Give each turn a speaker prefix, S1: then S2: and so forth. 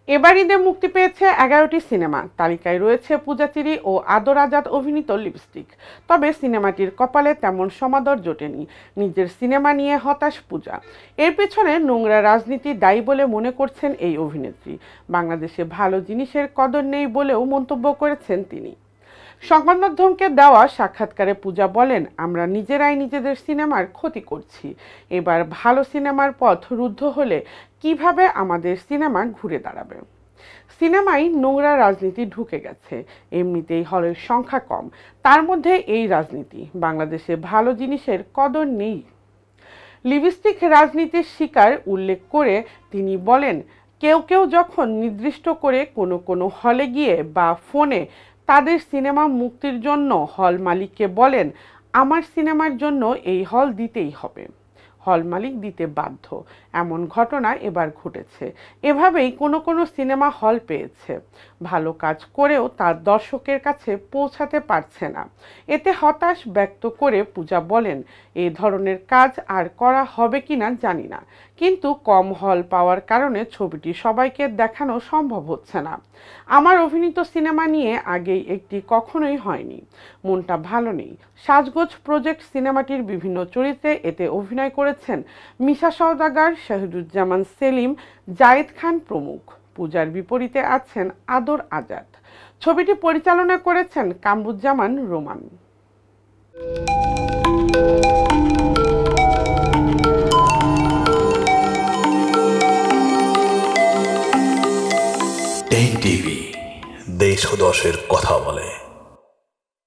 S1: এবার ঈদে মুক্তি পেয়েছে 11টি সিনেমা। তালিকায় রয়েছে পূজাচিরি ও আদর আজাদ অভিনীত লিপস্টিক। তবে সিনেমাটির কপালে তেমন সমাদর জোটেনি। নিজের সিনেমা নিয়ে হতাশ পূজা। এর পেছনে নোংরা রাজনীতি দায়ী বলে মনে করছেন এই অভিনেত্রী। বাংলাদেশে ভালো জিনিসের কদর নেই বলেও মন্তব্য করেছেন তিনি। সংবাদ মাধ্যমকে দেওয়া সাক্ষাৎকারে পূজা বলেন, আমরা নিজেরাই নিজেদের সিনেমার ক্ষতি করছি। এবার ভালো সিনেমার পথ রুদ্ধ হলে কিভাবে আমাদের সিনেমা ঘুরে দাঁড়াবে? সিনেমায় নোংরা রাজনীতি ঢুকে গেছে। এমনিতেই হলের সংখ্যা কম, তার মধ্যে এই রাজনীতি। বাংলাদেশে ভালো জিনিসের কদর নেই। লিপস্টিক রাজনীতির শিকার উল্লেখ করে তিনি বলেন, কেউ কেউ যখন নির্দিষ্ট করে কোনো হলে গিয়ে বা ফোনে তাদের সিনেমা মুক্তির জন্য হল মালিককে বলেন, আমার সিনেমার জন্য এই হল দিতেই হবে, হল মালিক দিতে বাধ্য। এমন ঘটনা এবার ঘটেছে। এভাবেই কোনো সিনেমা হল পেয়েছে, ভালো কাজ করেও তার দর্শকের কাছে পৌঁছাতে পারছে না। এতে হতাশ ব্যক্ত করে পূজা বলেন, এই ধরনের কাজ আর করা হবে কিনা জানি না, কিন্তু কম হল পাওয়ার কারণে ছবিটি সবাইকে দেখানো সম্ভব হচ্ছে না। আমার অভিনীত সিনেমা নিয়ে আগেই একটি কখনোই হয়নি, মনটা ভালো নেই। সাজগোজ প্রজেক্ট সিনেমাটির বিভিন্ন চরিত্রে এতে অভিনয় করেছেন মিশা সওদাগর, শাহিদুজ্জামান সেলিম, জায়েদ খান প্রমুখ। পূজার বিপরীতে আছেন আদর আজাদ। ছবিটি পরিচালনা করেছেন কামরুজ্জামান রোমান।
S2: টিভি দেশ ও দশের কথা বলে।